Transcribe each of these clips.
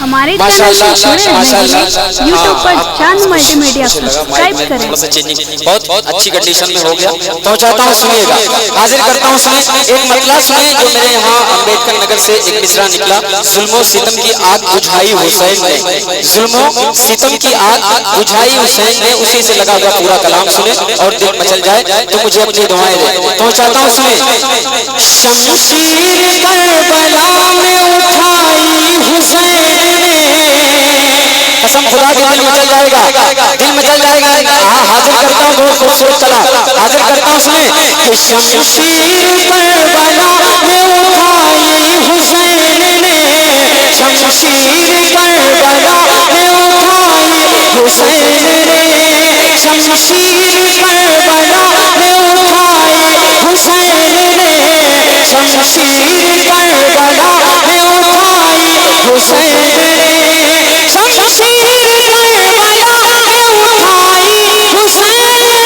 हमारे चैनल से जुड़े रहेंगे। यूट्यूब पर चांद मल्टीमीडिया सब्सक्राइब करें। बहुत अच्छी कंडीशन में हो गया तो चाहता हूँ सुनिएगा, हाजिर करता हूँ सुने एक मतला सुने जो मेरे यहाँ अम्बेडकर नगर से एक मिसरा निकला। जुल्मो सितम की आग बुझाई हुसैन ने, जुल्मो सितम की आग बुझाई हुसैन ने, उसी से लगा हुआ पूरा कलाम सुने और दिल मचल जाए तो मुझे अपनी दुआएं दे। तो चाहता हूँ सुने शमशीर करबला में उठाई हुसैन ने, कसम खुदा के दिल मचल जाएगा, दिल मचल जाएगा। हाँ हाजिर करता हूँ, बहुत खूबसूरत कला हाजिर करता हूँ सुने कि शमशीर करबला में उठाई हुसैन ने, शमशीर करबला में उठाई हुसैन ने, शमशीर करबला में उठाई हुसैन ने, शमशीर करबला में उठाई हुसैन ने, शमशीर करबला में उठाई हुसैन ने,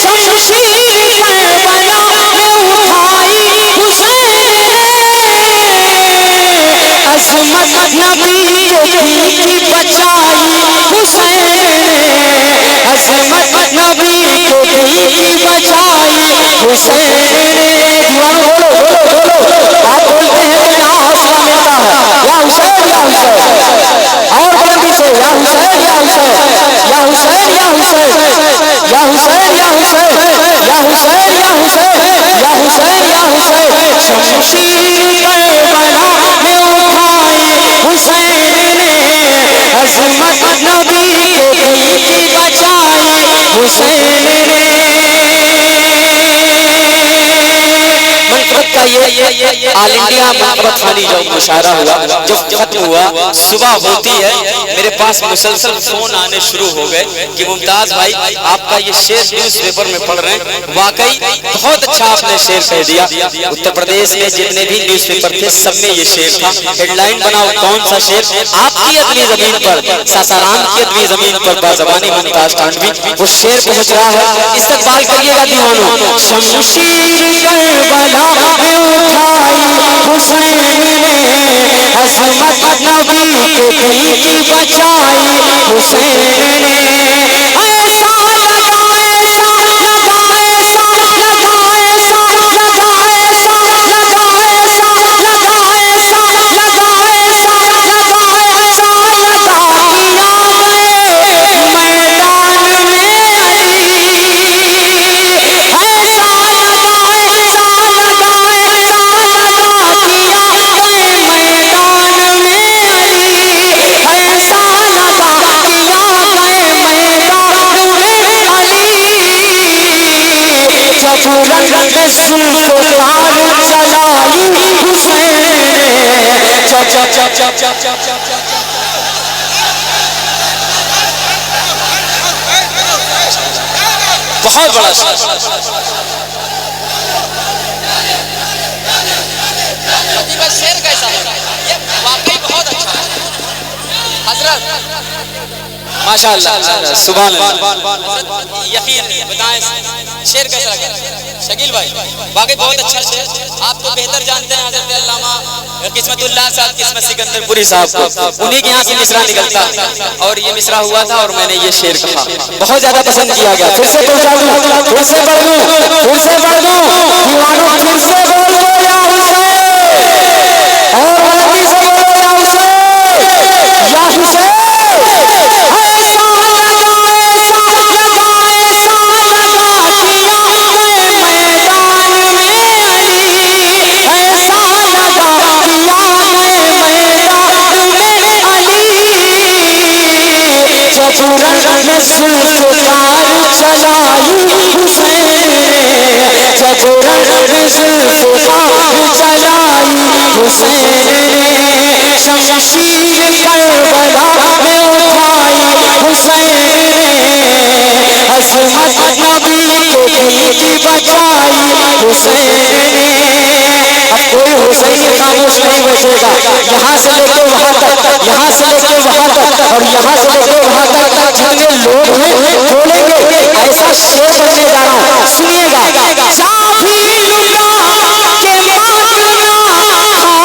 शमशीर करबला में उठाई हुसैन ने, असमत नबी के दिल की बचाई हुसैन ने, असमत नबी के दिल की बचाई हुसैन ने। दीवानों बोलो बोलो बोलो, आप बोलते हैं तो यहाँ हौसला मिलता है। या हुसैन या हुसैन, और बुलंदी से या हुसैन या हुसैन, या हुसैन या हुसैन, या हुसैन या हुसैन, या हुसैन या हुसैन, या हुसैन या हुसैन। शमशीर करबला में उठाई हुसैन ने, अज़मत नबी के दिल की बचाई हुसैन ने। मनफरत का ये ऑल इंडिया मनफरत खानी जो मुशायरा हुआ, जो खत्म हुआ, सुबह होती है मेरे पास मुसलसल फोन आने शुरू हो गए कि मुमताज भाई आपका ये शेर न्यूज़पेपर में पढ़ रहे हैं, वाकई बहुत अच्छा आपने शेर कह दिया। उत्तर प्रदेश में जितने भी न्यूज़पेपर थे सब में ये शेर था। हेडलाइन बनाओ कौन सा शेर, आपकी अपनी जमीन पर, सासाराम की अपनी जमीन पर बाज़बानी मुमताज खानवी वो शेर पहुंच रहा है। इस्तकबाल करिएगा दीवानों। शमशीर करबला में उठाई हुसैन ने, अज़मत नबी के दिल की बचाई हुसैन ने। ऐसा लगा ऐसा लगा ऐसा लगा ऐसा लगा ऐसा लगा ऐसा लगा ऐसा लगा ऐसा लगा ऐसा लगा किया मैदान में अली, ऐसा लगा ऐसा लगा ऐसा लगा किया मैदान में अली, ऐसा लगा किया मैदान में अली। जब रंग सुल्तान चलाई हुसैन ने, बहुत बड़ा शेर कैसा है, ये वाकई बहुत अच्छा है हजरत, माशाअल्लाह सुभान अल्लाह। यकीन बताएं शेर कैसा लगा शकील भाई, वाकई बहुत अच्छा शेर। आप तो बेहतर जानते हैं हजरत अल्लामा किस्मतुल्लाह साहब, किस्मत सिकंदरपुरी साहब को, उन्हीं के यहाँ से मिसरा निकलता और ये मिसरा हुआ था और मैंने ये शेर कहा, बहुत ज्यादा पसंद किया गया। फिर से पहुंचा दूं, फिर से पढ़ दूं, फिर से पढ़ दूं दीवानों, फिर से बोलो या हुसैन, और बुलंदी से बोलो या हुसैन, या हुसैन। ऐसा लगा ऐसा लगा ऐसा लगा किया मैदान में अली, ऐसा लगा किया मैदान में अली। जब रंग सुल्तान चलाई हुसैन ने, जब रंग सुल्तान चलाई हुसैन ने, शमशीर करबला में उठाई हुसैन ने, अज़मत नबी के दिल की बचाई हुसैन ने। अब कोई हुसैन खामोश नहीं बैठेगा, यहाँ से लेके वहाँ तक, यहाँ से लेके वहाँ तक, और यहाँ से लेके वहाँ तक जितने लोग हैं बोलेंगे ऐसा शेर पढ़ने जा रहा हूँ, सुनिएगा। जाफी लुटा के मांगना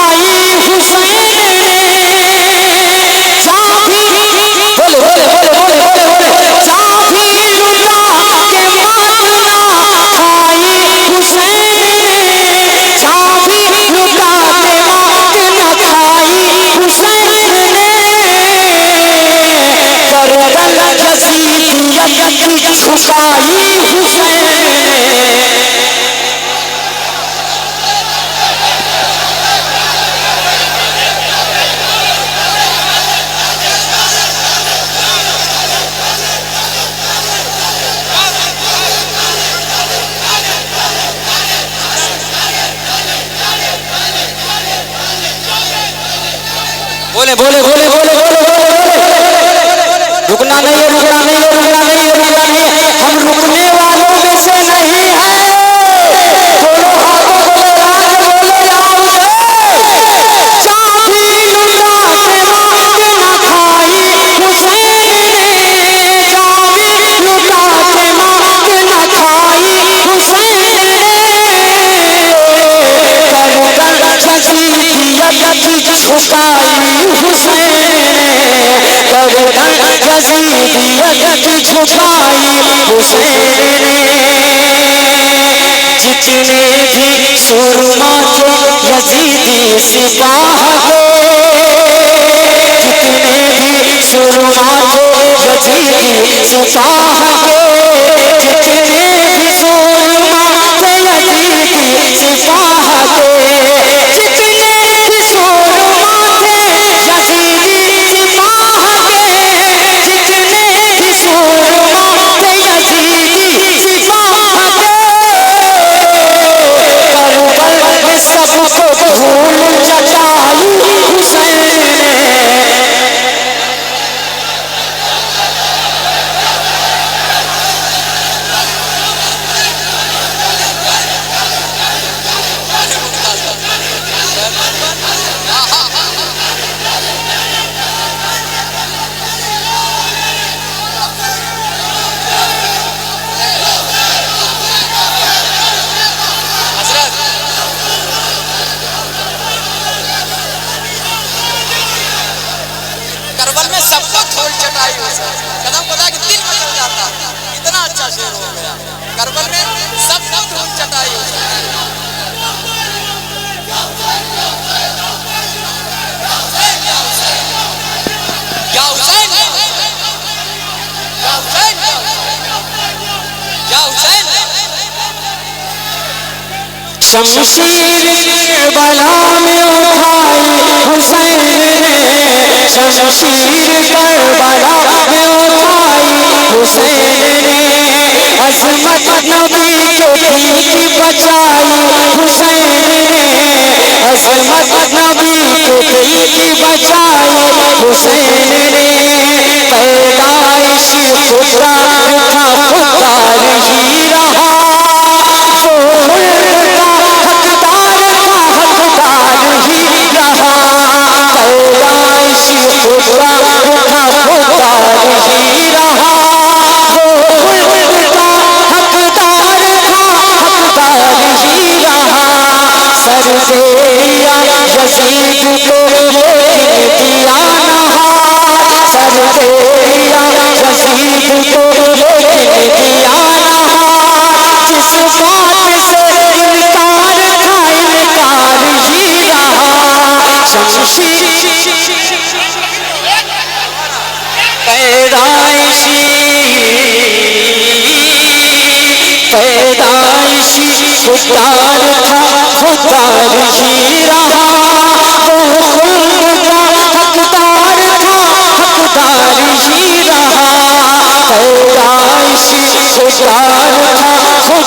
आई हुसैन ने, झुकाई हुसैन ने। बोले बोले बोले बोले बोले रुकना नहीं है, रुकना नहीं है, रुकना नहीं है, रुकना नहीं है। हम रुकने वालों में से नहीं है। दोनों हाथों को बढ़ा के बोलो या हुसैन। चाबी लुटा के मांग न खाई हुसैन ने। चाबी लुटा के मांग न खाई हुसैन ने। करबल यजीदियत झुकाई हुसैन ने। करबल यजीदियत झुकाई हुसैन ने। जितने भी सुरमा के यजीदी सिपाह के, जितने भी सुरमा के यजीदी सिपाह के, जितने भी सुरमा के यजीदी सिपाह के, जितने भी सुरमा के यजीदी सिपाह के, जितने भी सुरमा के यजीदी सिपाह के, करबल में सबको धूल चटाई हुसैन ने। करबल में सबको धूल चटाई हुसैन। कदम खुदा कि दिल मचल जाता, इतना अच्छा शेर हो गया। करबल में सबको धूल चटाई हुसैन। क्या हुसैन, क्या हुसैन, क्या हुसैन। शमशीर बला में उठाई हुसैन ने। शमशीर करबला में उठाई हुसैन ने। अजमत नबी के पीठ बचाई हुसैन ने। अजमत नबी के पीठ बचाई हुसैन ने। पैदाइश खुदा था खुदार ही रहा, वो मुल्क हकदार था हकदार ही रहा। पैदाइश खुदा था खुदार ही रहा, वो मुल्क हकदार था हकदार ही रहा। सर दे दिया यजीद को लेकिन दिया नहा। सर दे दिया यजीद को लेकिन दिया नहा। जिस बात से इनकार था इनकार ही रहा। शमशीर पैदाइशी पैदाइशी खुदार था खुदार ही रहा। वो खुल्क का हकदार था हकदार ही रहा। पैदाइशी खुदार था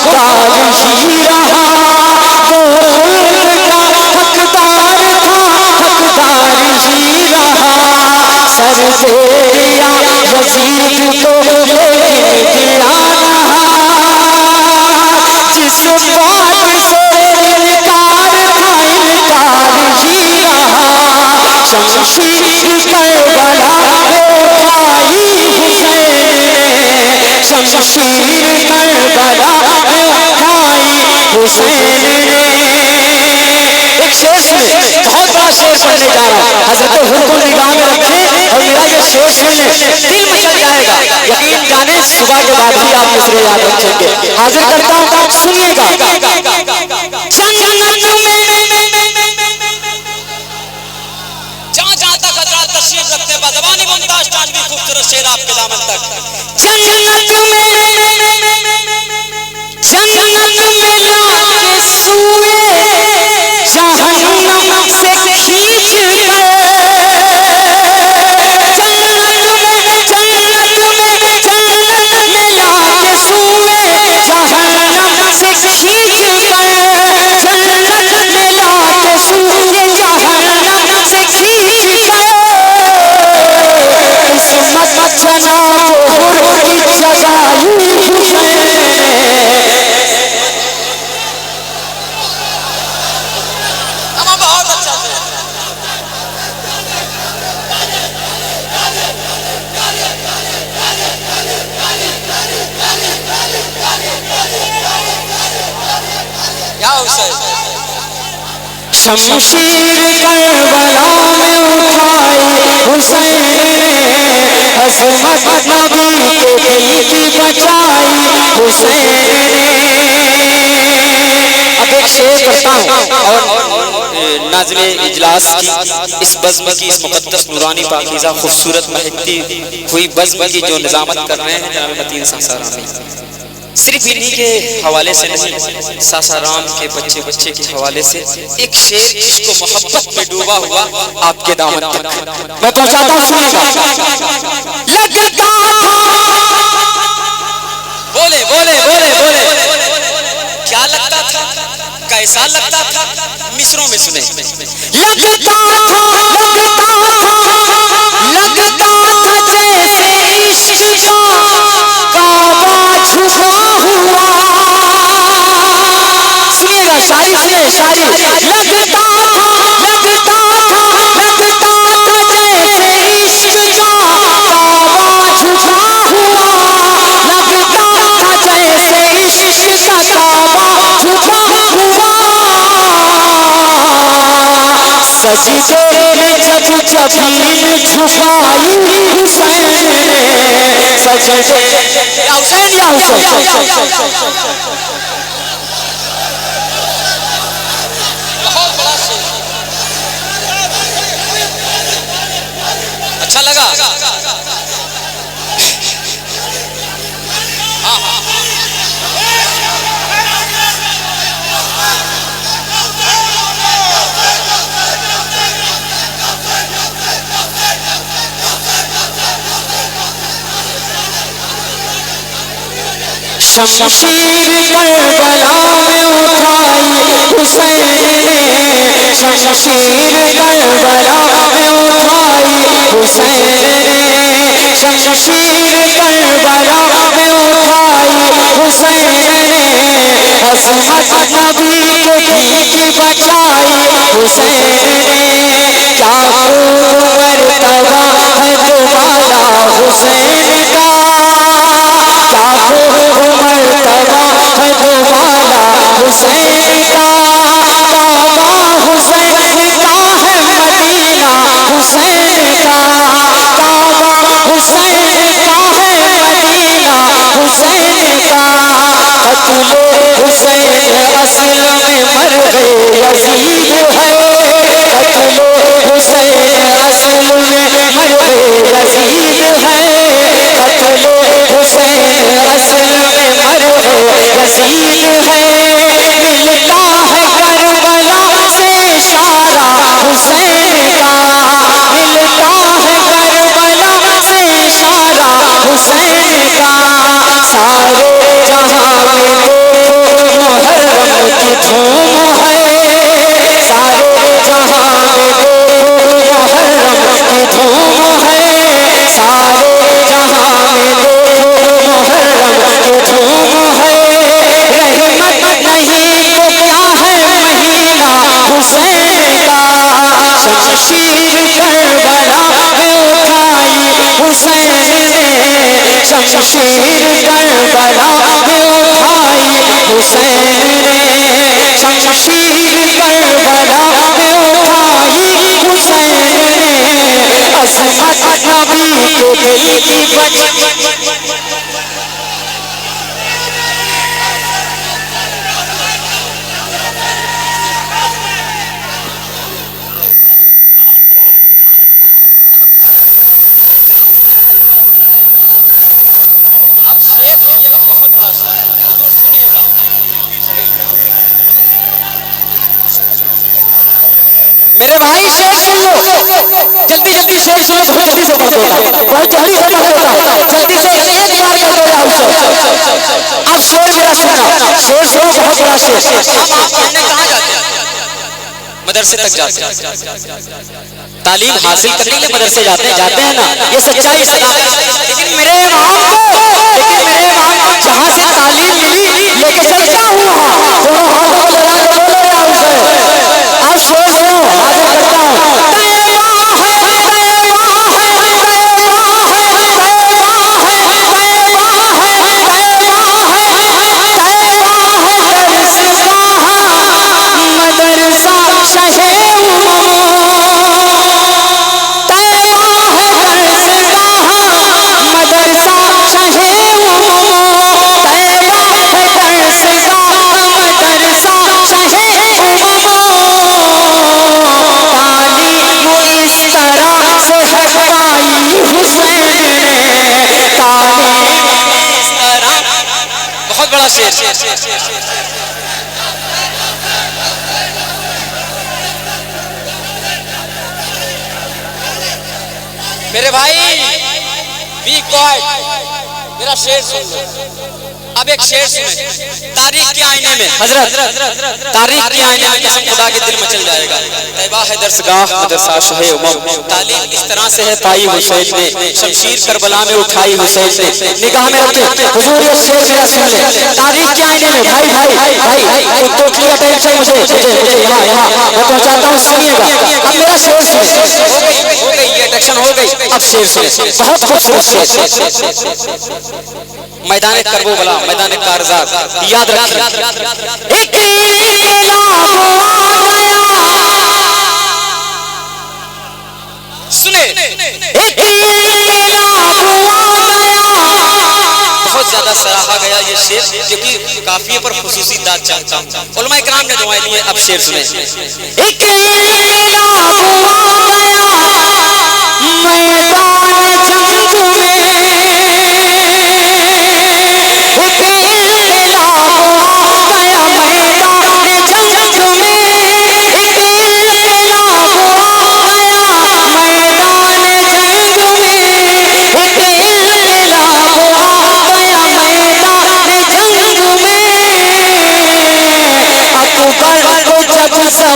खुदार ही रहा। वो खुल्क का हकदार था हकदार ही रहा। सर से दिया यजीद को लेकिन दिया नहा। जिस बात से इनकार था इनकार ही रहा। शमशीर करबला में उठाई हुसैन ने। शमशीर करबला में उठाई हुसैन ने। एक शेर सुने, बहुत बड़ा शेर पढ़ने जा रहा हूँ। हजरत हुक्म निगाह में रखे और मेरा ये शेर सुने, दिल मचल जाएगा। यकीन जाने सुबह के बाद भी आप मिसरे याद रखेंगे। हाजिर करता हूँ, सुनिएगा। जन्नत में जहाँ जहाँ तक हजरत तशरीफ रखते हैं बाज़बानी मुमताज तानवी खूबसूरत शेर आपके दामन तक। जन्नत में लाके सूए जहन्नम से खींच कर, लाके सूए जहन्नम से खींच कर, जन्नत में लाके सूए जहन्नम से खींच कर, किस्मत जनाब हुर की जगाई बहुत अच्छा से क्या हुसैन शमशीर करबला में उठाई हुसैन ने, अज़मत नबी के दिल की बचाई हुसैन ने। अब एक शेर पढ़ता हूँ और नाज़िम इजलास की इस बज़्म की, इस मुक़द्दस नूरानी पाकीज़ा खूबसूरत महकती हुई बज़्म की जो निज़ामत कर रहे हैं जनाब मतीन सासारामी, सिर्फ इन्हीं के हवाले से नहीं, सासाराम के बच्चे बच्चे के हवाले से एक शेर जिसको मोहब्बत में डूबा हुआ आपके दामन तक मैं पहुँचाता हूँ, सुनिएगा। लगता था, बोले बोले बोले बोले क्या लगता था, कैसा लगता था, मिसरों में सुने। लगता था, जैसे इश्क का काबा झुका हुआ, सुनिएगा शायरी सुनिए शायरी। लगता था जैसे इश्क का काबा झुका हुआ, लगता था जैसे इश्क का काबा झुका हुआ, सजदे में जब जबीन झुकाई हुसैन ने, सजदे या हुसैन या हुसैन। बहुत बड़ा शेर, अच्छा लगा। हाँ हाँ शमशीर करबला में उठाई हुसैन ने, शमशीर करबला में उठाई हुसैन ने, शमशीर करबला में उठाई हुसैन ने, अज़मत नबी के दिल की बचाई हुसैन ने, क्या खूब मर्तबा है तुम्हारा हुसैन का, क्या खूब मर्तबा है तुम्हारा हुसैन का, काबा हुसैन का है मदीना हुसैन का, काबा हुसैन का है मदीना हुसैन का, कत्ले हुसैन असल में मर्ग यजीद है, कत्ले हुसैन असल में मर्ग यजीद है, कत्ले हुसैन असल में मर्ग यजीद है, मिलता है करबला से इशारा हुसैन का, मिलता है करबला से इशारा हुसैन का, सारे जहां में देखो मुहर्रम की धूम है, सारे जहां में देखो मुहर्रम की धूम है, सारे जहां में देखो मुहर्रम की धूम है, रहमत नहीं तो क्या है महीना हुसैन का, शमशीर करबला में उठाई हुसैन ने, शमशीर करबला में उठाई हुसैन ने, शमशीर करबला में उठाई हुसैन ने, अज़मत नबी के दिल की बहुत बड़ा शेर, हुजूर सुनिएगा। मेरे भाई शेर सुन लो, जल्दी जल्दी शेर सुनो, बहुत जल्दी से कर देगा, बहुत जल्दी से कर देगा, जल्दी से एक बार कर देगा उसे। अब शेर मेरा सुनना, शेर सुनो, बहुत बड़ा शेर। अब आप पढ़ने कहाँ जाते हैं? मदरसे तक जाते हैं, तालीम हासिल करने के लिए मदरसे जाते हैं ना, ये सच्चाई सदाकत। लेकिन मेरे इमाम जहाँ से तालीम मिली लेके चलता हूँ, दोनों हाथों को लगा के बोलेगा उसे। आज शेर सुनो, हाजिर करता हूँ। बहुत बड़ा शेर। मेरे भाई बी क्वाइट, मेरा शेर सुन लो। अब एक शेर सुने, तारीख के आईने में हजरत, तारीख के आईने में कसम खुदा के दिल मचल जाएगा। तैबा है दरसगाह मदरसा शहे उमम, तालीम इस तरह से है पाई हुसैन ने, शमशीर करबला में उठाई हुसैन ने। निगाह में रखते हुजूर ये शेर मेरा सुन ले, तारीख के आईने में। भाई भाई भाई भाई तो क्लियर टाइम से मुझे यहाँ मैं पहुँचाता हूँ, सुनिएगा। अब मेरा शेर सुने, हो गई ये एक्शन हो गई। अब शेर सुने, बहुत खूबसूरत शेर। मैदान करबला, मैदान कारज़ात, याद रखिए। सुने, बहुत ज्यादा सराहा गया ये शेर, क्योंकि काफिये पर खुसूसी दाद चाहता हूँ। उलमा इकराम ने दुआएं दी है। अब शेर सुने।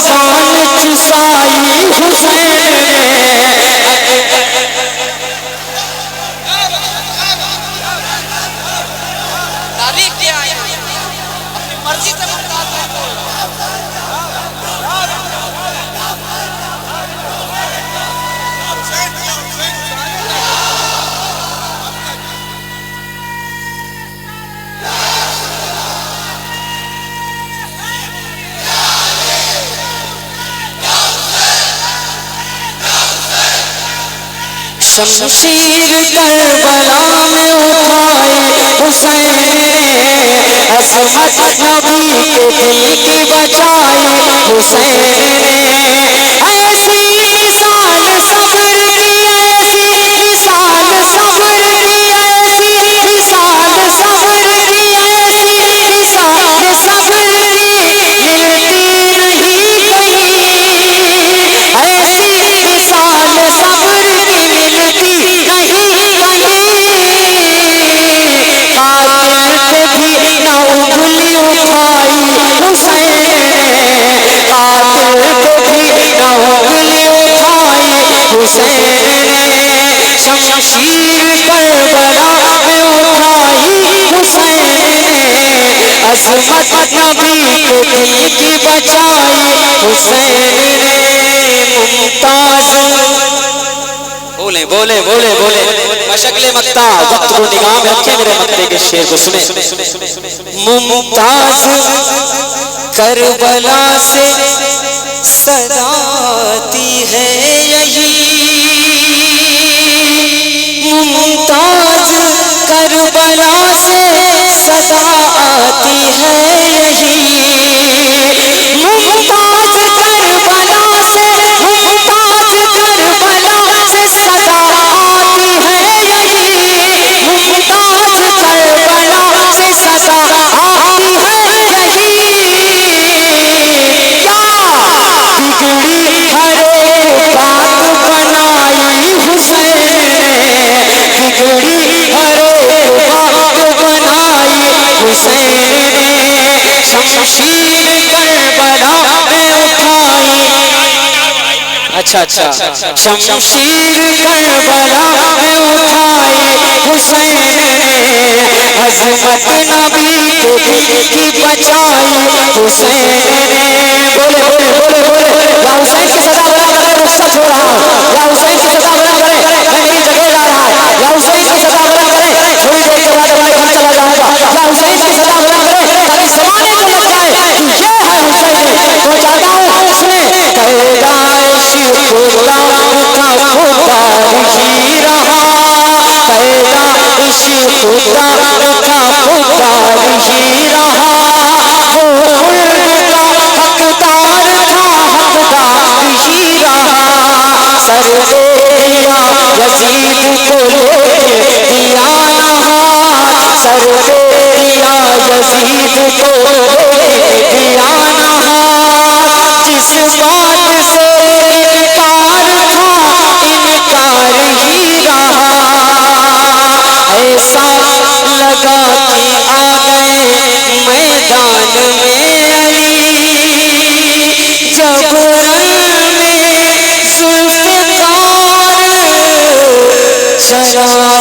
ज़बान चुसाई हुसैन ने, तारीख क्या है, अपनी मर्जी से मुमताज है। शमशीर करबला में उठाए हुसैन ने, असमत नबी के दिल की बचाई हुसैन ने। ऐसी मिसाल सब्र की, ऐसी मिसाल सब्र की, ऐसी मिसाल सब्र की, ऐसी मिसाल सब्र की मिलती नहीं कहीं, ऐसी मिसाल सब्र की मिलती नहीं कहीं। कातिल पे भी ना उंगली उठाई हुसैन ने, कातिल पे भी ना उंगली उठाई हुसैन ने। शमशीर करबला में उठाई हुसैन ने, असमत नबी के दिल की बचाई हुसैन ने। मुमताज बोले बोले बोले बोले मशक्ले मक्ता, वक्त को निगाह में रखे, मेरे मक्ते के शेर को सुने। मुमताज करबला से सदाती है यही, मुमताज करबला से सदा आती है यही, मुमताज करबला से, मुमताज करबला से सदा आती है यही, मुमताज करबला से अच्छा शमशीर करबला में उठाई हुसैन ने, अजमत नबी के दिल की बचाई हुसैन ने। बोले बोले बोले बोले या हुसैन की सदा बना करे, रुखसत हो रहा हूं। या हुसैन की सदा बना करे, मैं मेरी जगह ला रहा हूं। या हुसैन की सदा बना करे, थोड़ी देर के बाद अपने घर चला जाऊंगा। या हुसैन की सदा बना करे, ताकि जमाने को लग जाए कि ये है हुसैन। तो चाहता हूं सुने, पैदाइश खुदा का पुकार ही रहा, पैदाइश खुदा का पुकार ही रहा। वो खुल्द का हकदार था, हकदार ही रहा। सर पे दिया यजीद को लेके दिया नहार, सर पे दिया यजीद को लेके दिया नहार। जिस बात से इनकार था, इनकार ही रहा। ऐसा लगा कि आ गए मैदान में अली, जब रंग में जुल्फ़िकार चला